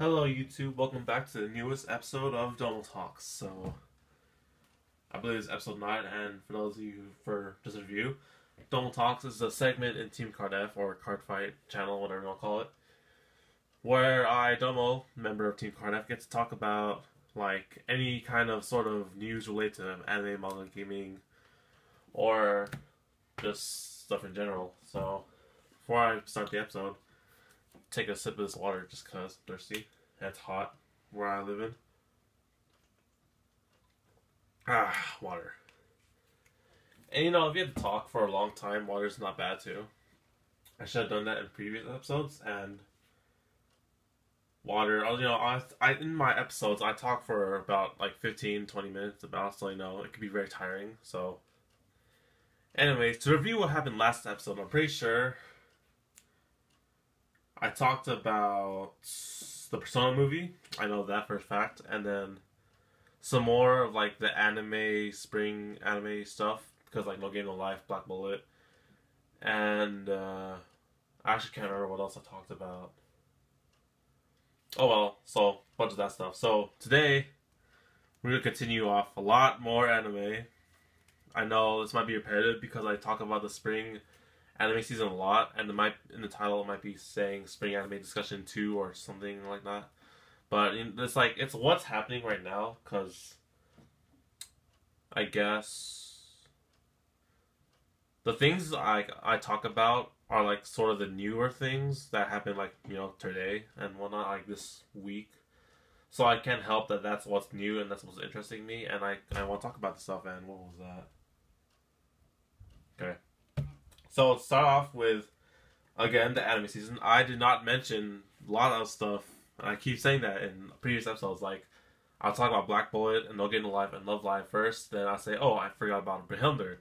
Hello YouTube, welcome back to the newest episode of Domo Talks. So, I believe it's episode 9, and for those of you for just a review, Domo Talks is a segment in Team K4RD F, or Card Fight channel, whatever you want to call it, where I, Domo, member of Team K4RD F, get to talk about, like, any kind of sort of news related to anime, manga, gaming, or just stuff in general. So, before I start the episode, take a sip of this water just because I'm thirsty. It's hot where I live in. Water. And you know, if you have to talk for a long time, water's not bad too. I should have done that in previous episodes, and water, you know, in my episodes, I talk for about like 15-20 minutes about, so you know, it can be very tiring. So, anyways, to review what happened last episode, I'm pretty sure I talked about the Persona movie. I know that for a fact. And then some more of like the anime, spring anime stuff. Because like No Game No Life, Black Bullet. And I actually can't remember what else I talked about. Oh well, so a bunch of that stuff. So today we're going to continue off a lot more anime. I know this might be repetitive because I talk about the spring anime season a lot, and in the title it might be saying Spring Anime Discussion 2 or something like that. But it's like, it's what's happening right now, because I guess the things I talk about are like sort of the newer things that happen, like, you know, today and whatnot, like this week. So I can't help that that's what's new and that's what's interesting me, and I want to talk about the stuff. And what was that? Okay. So let's start off with, again, the anime season. I did not mention a lot of stuff, and I keep saying that in previous episodes. Like, I'll talk about Black Bullet and No Game No Life and Love Live first. Then I say, oh, I forgot about Behinder.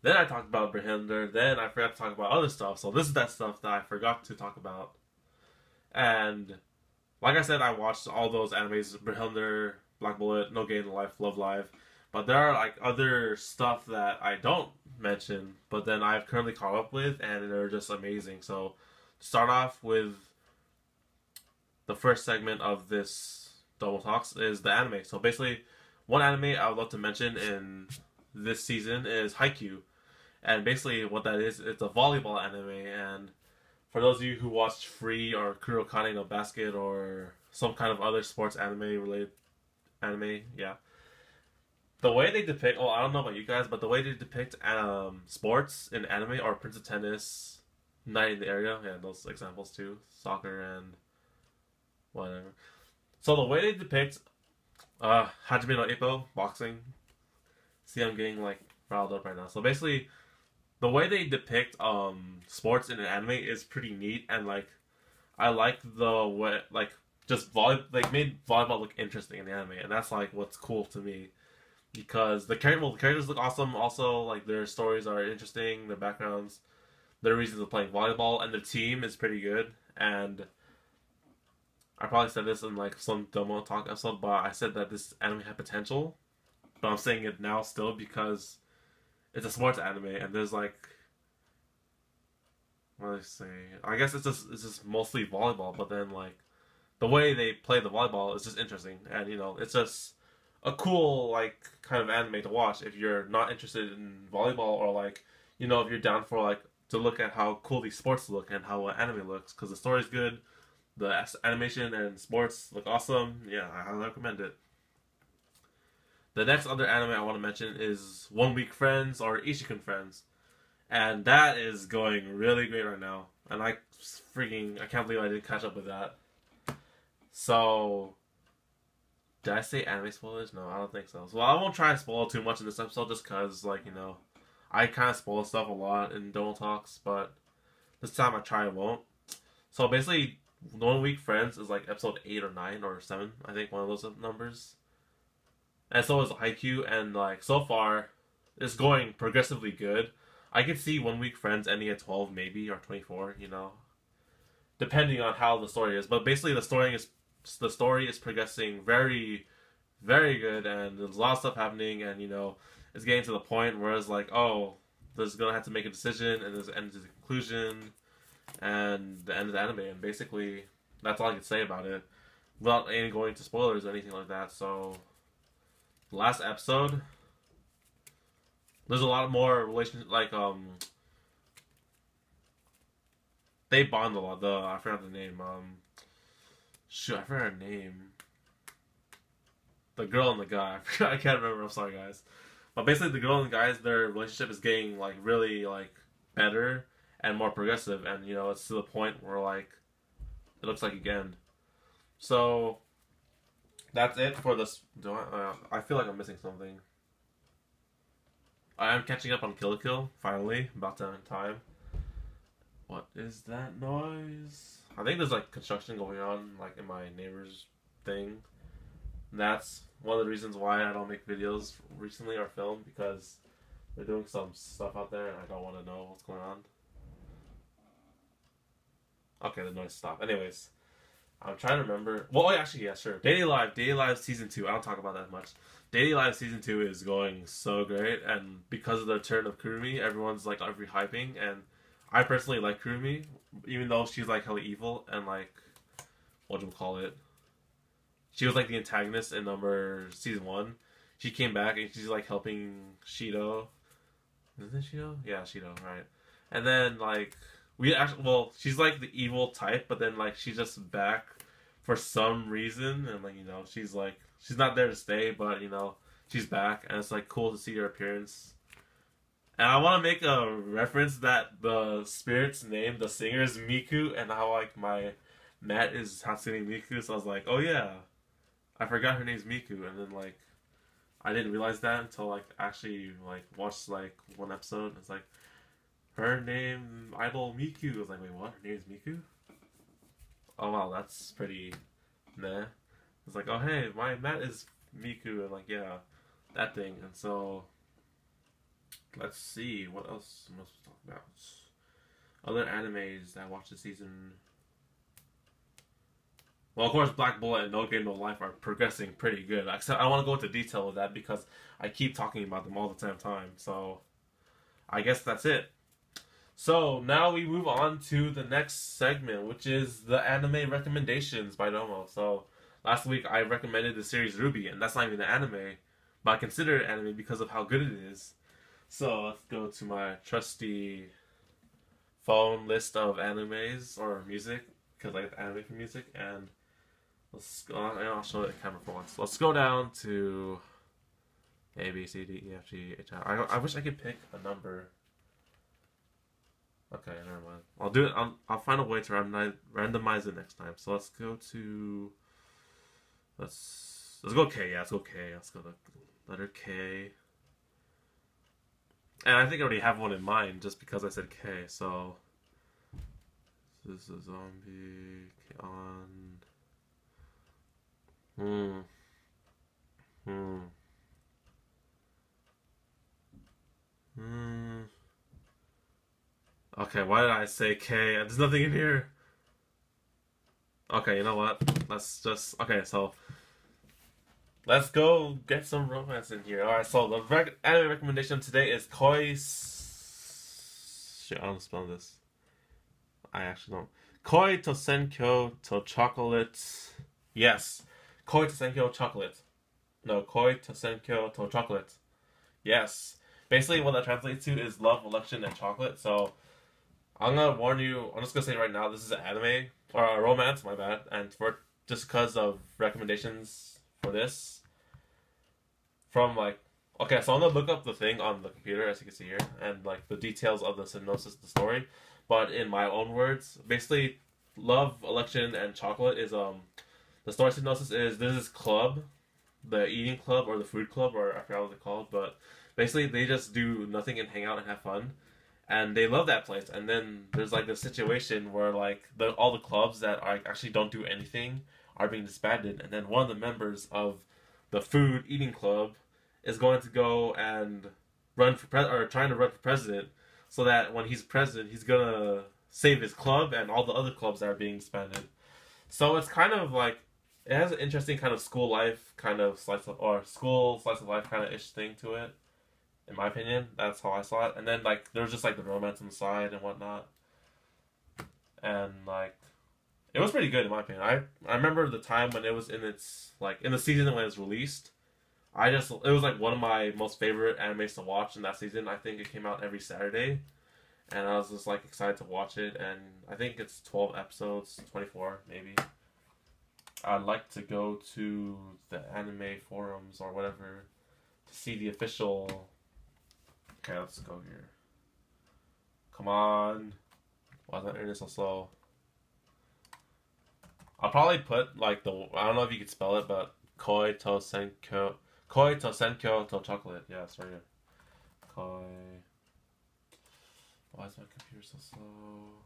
Then I talked about Behinder. Then I forgot to talk about other stuff. So this is that stuff that I forgot to talk about. And like I said, I watched all those animes: Behinder, Black Bullet, No Game No Life, Love Live. But there are like other stuff that I don't mention, but then I've currently caught up with, and they're just amazing. So, to start off with, the first segment of this Double Talks is the anime. So basically, one anime I would love to mention in this season is Haikyuu. And basically what that is, it's a volleyball anime, and for those of you who watched Free or Kurokane no Basket or some kind of other sports anime related anime, yeah. The way they depict, I don't know about you guys, but the way they depict sports in anime, or Prince of Tennis, Night in the Area, yeah, those examples too, soccer and whatever. So the way they depict Hajime no Ippo, boxing, see, I'm getting like riled up right now. So basically, the way they depict sports in an anime is pretty neat, and like, I like the way, like, just made volleyball look interesting in the anime, and that's like what's cool to me. Because the characters look awesome. Also, like, their stories are interesting, their backgrounds, their reasons of playing volleyball, and the team is pretty good. And I probably said this in like some Domo Talk episode, but I said that this anime had potential. But I'm saying it now still because it's a sports anime, and there's like, what do I say? I guess it's just mostly volleyball, but then like the way they play the volleyball is just interesting, and you know, it's just a cool, like, kind of anime to watch if you're not interested in volleyball, or like, you know, if you're down for like to look at how cool these sports look and how anime looks, because the story's good, the animation and sports look awesome. Yeah, I highly recommend it. The next other anime I want to mention is 1 Week Friends, or Ishikun Friends, and that is going really great right now, and I can't believe I didn't catch up with that. So, did I say anime spoilers? No, I don't think so. So I won't try to spoil too much in this episode, just because, like, you know, I kind of spoil stuff a lot in Domo Talks, but this time I won't. So basically, 1 Week Friends is like episode 8 or 9 or 7, I think, one of those numbers. And so is Haikyuu, and like, so far, it's going progressively good. I could see 1 Week Friends ending at 12 maybe, or 24, you know, depending on how the story is. But basically the story is progressing very, very good, and there's a lot of stuff happening, and you know, it's getting to the point where it's like, oh, there's gonna have to make a decision, and there's an end to the conclusion, and the end of the anime, and basically, that's all I can say about it. without any going to spoilers or anything like that. So, last episode, there's a lot more relationship, like, they bond a lot. I forgot the name. Shoot, I forgot her name. The girl and the guy. I can't remember. I'm sorry, guys. But basically, the girl and the guys, their relationship is getting like really like better and more progressive, and you know, it's to the point where like it looks like a end. So that's it for this. I feel like I'm missing something. I am catching up on Kill la Kill finally, about time. What is that noise? I think there's like construction going on like in my neighbor's thing. That's one of the reasons why I don't make videos recently or film, because they're doing some stuff out there and I don't want to know what's going on. Okay, the noise stopped. Anyways, I'm trying to remember. Well, actually, yeah, sure. Daily Live Season 2. I don't talk about that much. Daily Live Season 2 is going so great, and because of the turn of Kurumi, everyone's like hyping, and I personally like Kurumi, even though she's like hella evil and like, what do we call it? She was like the antagonist in season 1. She came back and she's like helping Shido. Isn't it Shido? Yeah, Shido, right. And then like she's like the evil type, but then like she's just back for some reason, and like, you know, she's not there to stay, but you know, she's back, and it's like cool to see her appearance. And I want to make a reference that the spirit's name, the singer, is Miku, and how like my Matt is Hatsune Miku, so I was like, oh yeah, I forgot her name's Miku, and then like I didn't realize that until like actually like watched like one episode. And it's like her name idol Miku. I was like, wait, what? Her name is Miku? Oh wow, that's pretty meh. It's like, oh hey, my Matt is Miku, and like, yeah, that thing. And so let's see, what else am I supposed to talk about? Other animes that I watched this season. Well, of course, Black Bullet and No Game No Life are progressing pretty good. Except I don't want to go into detail with that because I keep talking about them all the damn time. So I guess that's it. So now we move on to the next segment, which is the anime recommendations by Domo. So last week I recommended the series Ruby, and that's not even an anime, but I consider it anime because of how good it is. So let's go to my trusty phone list of animes or music, because I get anime for music, and let's go. I'll show it the camera for once. Let's go down to A, B, C, D, E, F, G, H, I wish I could pick a number. Okay, never mind. I'll do it. I'll find a way to randomize it next time. So let's go to. Let's go K. Yeah, let's go K. Let's go the letter K. And I think I already have one in mind just because I said K. So this is a zombie on. Okay, why did I say K? There's nothing in here. Okay, you know what? Let's just... Okay, so let's go get some romance in here. Alright, so the anime recommendation today is Koi... Shit, I don't spell this. I actually don't. Koi to Senkyo to Chocolate. Yes. Koi to Senkyo Chocolate. No, Koi to Senkyo to Chocolate. Yes. Basically, what that translates to is love, election, and chocolate. So I'm gonna warn you. I'm just gonna say right now, this is an anime or a romance. My bad. And for just because of recommendations for this, from like, okay, so I'm gonna look up the thing on the computer, as you can see here, and like the details of the synopsis of the story. But in my own words, basically, love, election, and chocolate is the story synopsis is there's this club, the eating club or the food club, or I forgot what they're called, but basically they just do nothing and hang out and have fun. And they love that place. And then there's like this situation where like all the clubs that are actually don't do anything are being disbanded. And then one of the members of the food eating club is going to go and run for trying to run for president, so that when he's president, he's gonna save his club and all the other clubs that are being disbanded. So it's kind of like, it has an interesting kind of school life kind of school slice of life kind of ish thing to it. In my opinion, that's how I saw it. And then like there's just like the romance on the side and whatnot, and like it was pretty good in my opinion. I remember the time when it was in its like in the season when it was released. It was like one of my most favorite animes to watch in that season. I think it came out every Saturday, and I was just like excited to watch it. And I think it's 12 episodes, 24 maybe. I'd like to go to the anime forums or whatever to see the official. Okay, let's go here. Come on. Why is my internet so slow? I'll probably put like I don't know if you could spell it, but Koi to Senkyo. Koi to Senkyo to chocolate. Yeah, it's right here. Koi. Why is my computer so slow?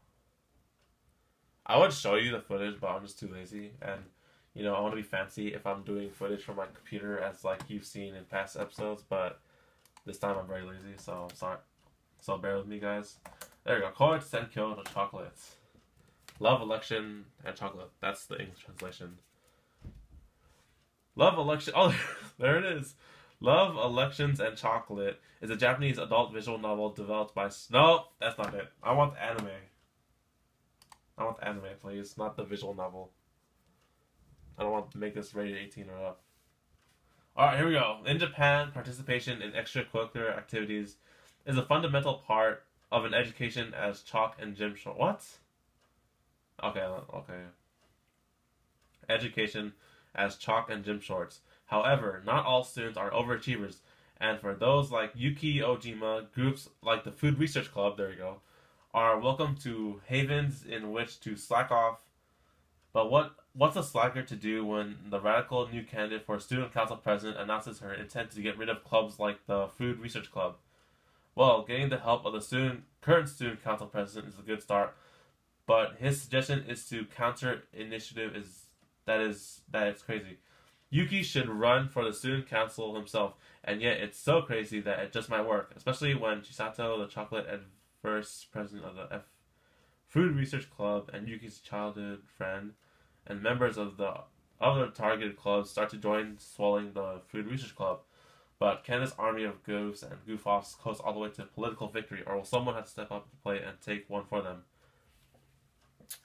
I would show you the footage, but I'm just too lazy. And, you know, I want to be fancy if I'm doing footage from my computer as like you've seen in past episodes, but this time I'm very lazy, so I'm sorry. So bear with me, guys. There we go. Koi to Senkyo to chocolates. Love, election, and chocolate. That's the English translation. Love, election. Oh, there it is. Love, Elections, and Chocolate is a Japanese adult visual novel developed by... No, that's not it. I want the anime. I want the anime, please. Not the visual novel. I don't want to make this rated 18 or up. Alright, here we go. In Japan, participation in extracurricular activities is a fundamental part of an education as chalk and gym short. What? Okay. Education as chalk and gym shorts. However, not all students are overachievers, and for those like Yuki Ojima, groups like the Food Research Club, there you go, are welcome to havens in which to slack off. But what's a slacker to do when the radical new candidate for student council president announces her intent to get rid of clubs like the Food Research Club? Well, getting the help of the current student council president is a good start, but his suggestion is to counter initiative that it's crazy. Yuki should run for the student council himself, and yet it's so crazy that it just might work, especially when Chisato, the chocolate adverse president of the Food Research Club, and Yuki's childhood friend, and members of the other targeted clubs start to join swelling the Food Research Club. But can this army of goofs and goof-offs coast all the way to political victory, or will someone have to step up to the plate and take one for them?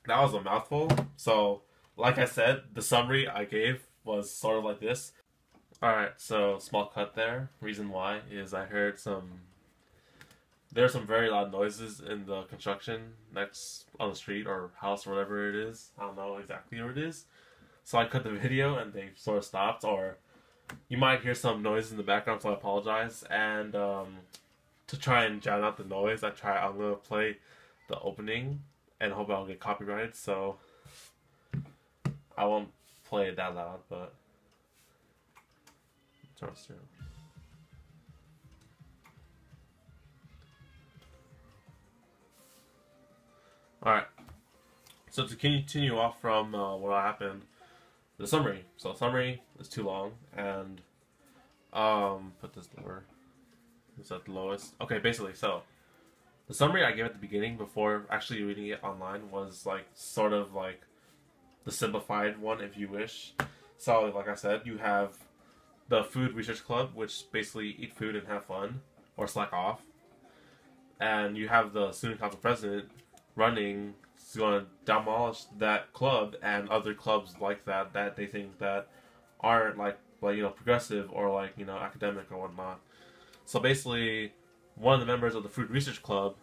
That was a mouthful. So, like I said, the summary I gave was sort of like this. Alright, so small cut there. Reason why is I heard there are some very loud noises in the construction next on the street or house or whatever it is. I don't know exactly where it is. So I cut the video and they sort of stopped, or you might hear some noise in the background, so I apologize. And to try and drown out the noise, I'm going to play the opening and hope I don't get copyrighted, so I won't play it that loud, but turn it through. Alright, so to continue off from what happened, the summary. So the summary is too long, and put this lower. Is that the lowest? Okay, basically, so the summary I gave at the beginning before actually reading it online was like sort of like the simplified one, if you wish. So, like I said, you have the Food Research Club, which basically eat food and have fun, or slack off. And you have the student council president running, going to demolish that club and other clubs like that they think that aren't like progressive or like academic or whatnot. So basically, one of the members of the Food Research Club,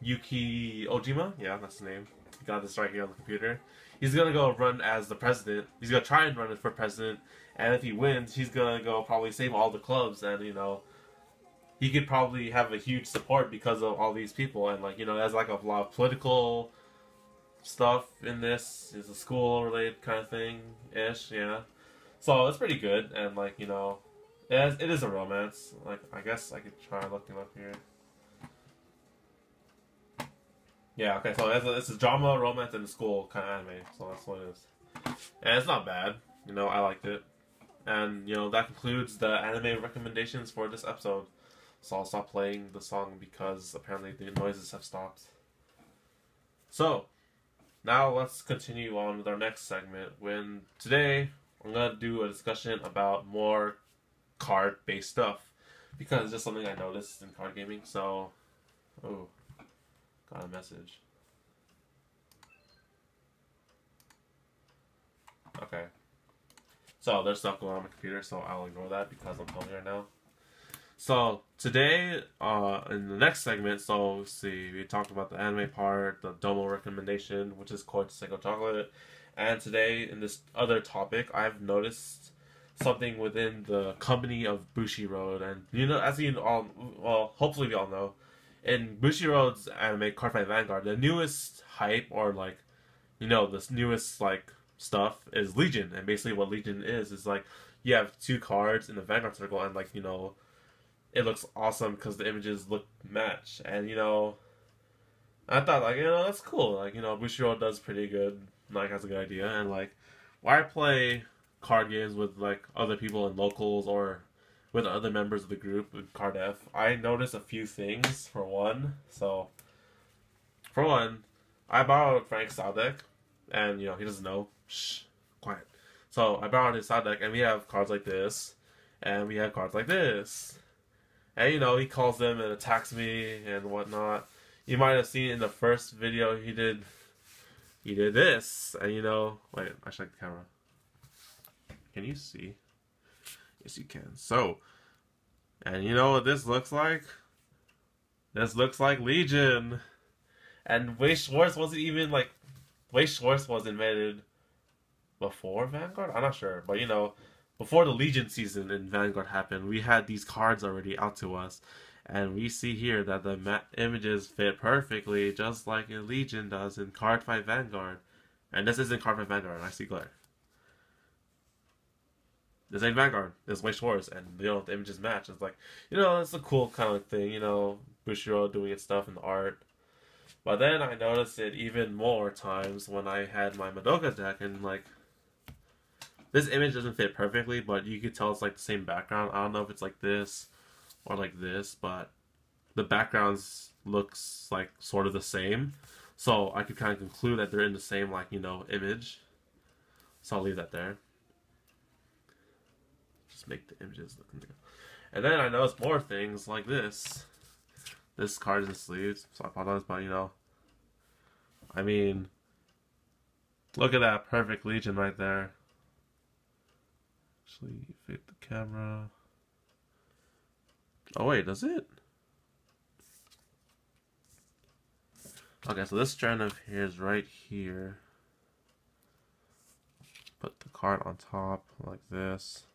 Yuki Ojima, yeah, that's his name. Got this right here on the computer. He's gonna go run as the president. He's gonna try and run it for president, and if he wins, he's gonna go probably save all the clubs, and he could probably have a huge support because of all these people, and there's like a lot of political stuff in this. It's a school related kind of thing ish, yeah. So it's pretty good, and it is a romance. Like I guess I could try looking up here. Yeah, okay, so it's a drama, romance, and a school kind of anime, so that's what it is. And it's not bad, I liked it. And, that concludes the anime recommendations for this episode. So I'll stop playing the song because apparently the noises have stopped. So, now let's continue on with our next segment, when today I'm going to do a discussion about more card-based stuff. Because it's just something I noticed in card gaming, so... Oh... Got a message. Okay. So there's stuff going on my computer, so I'll ignore that because I'm filming right now. So today, in the next segment, so let's see, we talked about the anime part, the Domo recommendation, which is called Senkyo chocolate, and today in this other topic, I've noticed something within the company of Bushiroad, and you know, as you all, well, hopefully we all know, in Bushiroad's anime Card Fight Vanguard, the newest hype or like, you know, this newest like stuff is Legion, and basically what Legion is like you have two cards in the Vanguard circle, and like, you know, it looks awesome because the images look match, and you know, I thought like, you know, that's cool, like, you know, Bushiroad does pretty good, like has a good idea, and like, why play card games with like other people in locals or with other members of the group with Card F? I noticed a few things. For one, I borrowed Frank's style deck, and you know, he doesn't know. Shh, quiet. So I borrowed his style deck, and we have cards like this, and we have cards like this. And you know, he calls them and attacks me and whatnot. You might have seen in the first video he did this. And you know, wait, I check the camera. Can you see? Yes, you can. So, and you know what this looks like? This looks like Legion. And Weiss Schwarz wasn't even like, Weiss Schwarz was invented before Vanguard? I'm not sure, but you know, before the Legion season in Vanguard happened, we had these cards already out to us, and we see here that the images fit perfectly, just like in Legion does in Card Fight Vanguard. And this isn't Card Fight Vanguard, I see glare. This ain't Vanguard, this is Weiss Schwarz, and you know, the images match. It's like, you know, it's a cool kind of thing, you know, Bushiroad doing its stuff in the art. But then I noticed it even more times when I had my Madoka deck, and like, this image doesn't fit perfectly, but you could tell it's like the same background. I don't know if it's like this or like this, but the backgrounds looks like sort of the same. So I could kind of conclude that they're in the same, like, you know, image. So I'll leave that there. Just make the images look good. And then I noticed more things like this. This card is in sleeves, so I apologize, but you know, I mean, look at that perfect Legion right there. Actually, fit the camera. Oh wait, does it? Okay, so this strand of hair is right here. Put the card on top like this.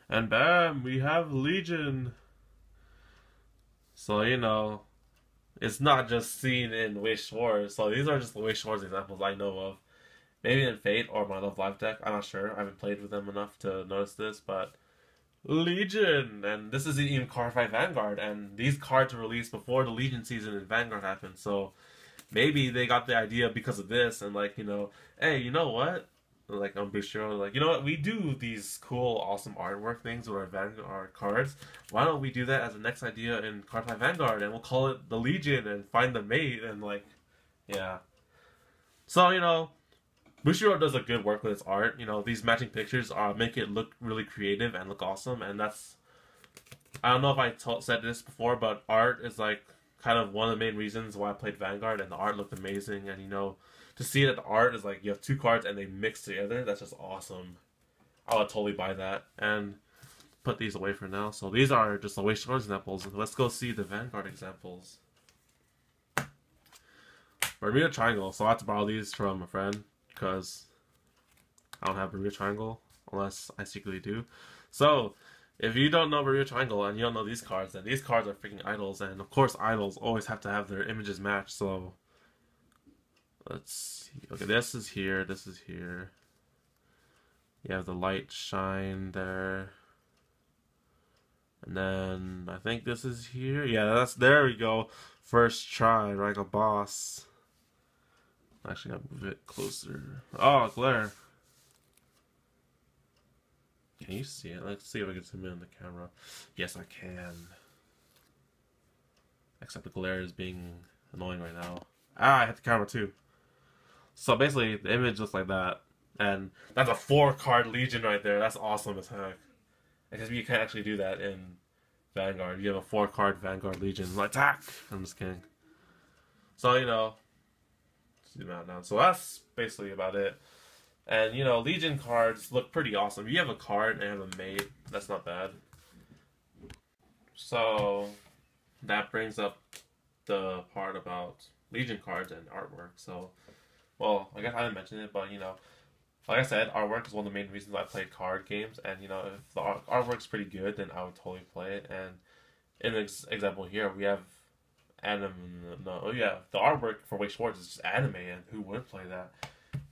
And bam, we have Legion. So, you know, it's not just seen in Weiss Schwarz. So these are just the Weiss Schwarz examples I know of. Maybe in Fate or my Love Live deck. I'm not sure. I haven't played with them enough to notice this, but Legion! And this isn't even Card Fight Vanguard. And these cards were released before the Legion season in Vanguard happened. So maybe they got the idea because of this. And like, you know, hey, you know what? Like, I'm Bushiroad, like, you know what? We do these cool, awesome artwork things with our Vanguard cards. Why don't we do that as the next idea in Card Fight Vanguard? And we'll call it the Legion and find the mate. And like, yeah. So, you know, Bushiroad does a good work with its art. You know, these matching pictures make it look really creative and look awesome. And that's, I don't know if I said this before, but art is like kind of one of the main reasons why I played Vanguard. And the art looked amazing. And you know, to see that the art is like you have two cards and they mix together, that's just awesome. I would totally buy that. And put these away for now. So these are just the Weiss Schwarz examples. Let's go see the Vanguard examples. Bermuda Triangle. So I have to borrow these from a friend, because I don't have Bermuda Triangle, unless I secretly do. So, if you don't know Bermuda Triangle and you don't know these cards, then these cards are freaking idols, and of course idols always have to have their images matched, so let's see. Okay, this is here, this is here. You have the light shine there. And then, I think this is here. Yeah, there we go. First try, like a boss. Actually, gotta move it closer. Oh, glare. Can you see it? Let's see if I can zoom in on the camera. Yes, I can. Except the glare is being annoying right now. Ah, I hit the camera too. So basically, the image looks like that. And that's a 4-card Legion right there. That's awesome as heck. Because you can't actually do that in Vanguard. You have a 4-card Vanguard Legion. Attack! I'm just kidding. So, you know, zoom out now. So that's basically about it. And, you know, Legion cards look pretty awesome. If you have a card and have a mate, that's not bad. So, that brings up the part about Legion cards and artwork. So, well, I guess I didn't mention it, but, you know, like I said, artwork is one of the main reasons I play card games. And, you know, if the artwork's pretty good, then I would totally play it. And in this example here, we have anime. No, yeah, the artwork for Weiss Schwarz is just anime, and who wouldn't play that?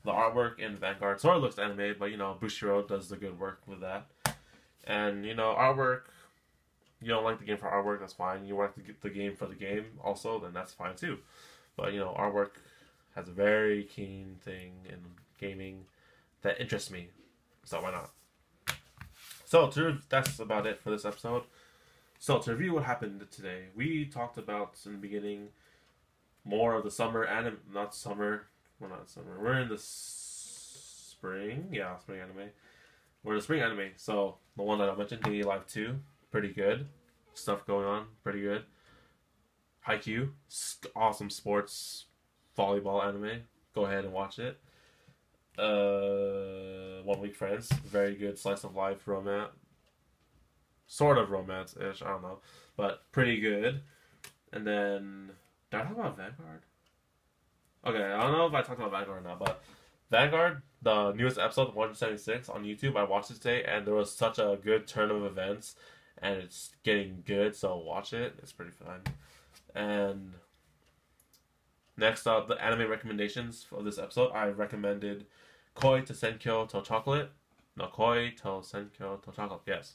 The artwork in Vanguard sort of looks animated, but you know, Bushiroad does the good work with that. And you know, artwork. You don't like the game for artwork, that's fine. You want to get the game for the game, also, then that's fine too. But you know, artwork has a very keen thing in gaming that interests me, so why not? So that's about it for this episode. So to review what happened today, we talked about in the beginning more of the summer anime, not summer. We're not summer. We're in the spring. Yeah, spring anime. We're in the spring anime. So the one that I mentioned, Daily Life 2, pretty good. Stuff going on, pretty good. Haikyuu, awesome sports volleyball anime. Go ahead and watch it. 1 Week Friends, very good slice of life romance. Sort of romance-ish, I don't know. But pretty good. And then, did I talk about Vanguard? Okay, I don't know if I talked about Vanguard or not, but Vanguard, the newest episode, 176 on YouTube, I watched it today, and there was such a good turn of events, and it's getting good, so watch it. It's pretty fun. And next up, the anime recommendations for this episode, I recommended Koi to Senkyo to Chocolate. No, Koi to Senkyo to Chocolate, yes.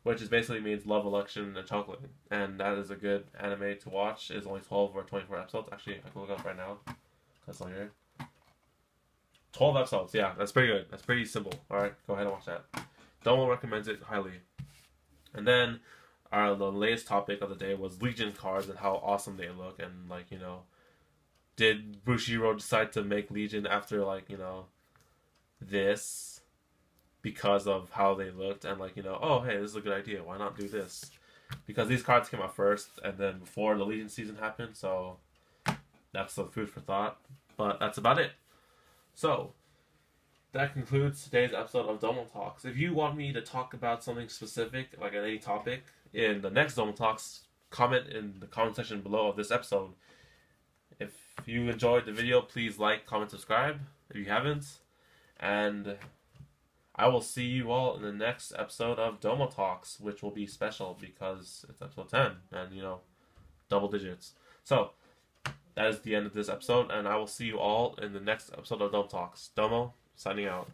Which is basically means love, election, and chocolate. And that is a good anime to watch. It's only 12 or 24 episodes. Actually, I can look up right now. That's on here. 12 episodes, yeah, that's pretty good. That's pretty simple. Alright, go ahead and watch that. Domo recommends it highly. And then the latest topic of the day was Legion cards and how awesome they look. And, like, you know, did Bushiroad decide to make Legion after, like, you know, this because of how they looked? And, like, you know, oh, hey, this is a good idea. Why not do this? Because these cards came out first and then before the Legion season happened, so that's the food for thought. But that's about it. So, that concludes today's episode of Domo Talks. If you want me to talk about something specific, like any topic, in the next Domo Talks, comment in the comment section below of this episode. If you enjoyed the video, please like, comment, subscribe if you haven't. And I will see you all in the next episode of Domo Talks, which will be special because it's episode 10 and, you know, double digits. So, that is the end of this episode, and I will see you all in the next episode of Domo Talks. Domo, signing out.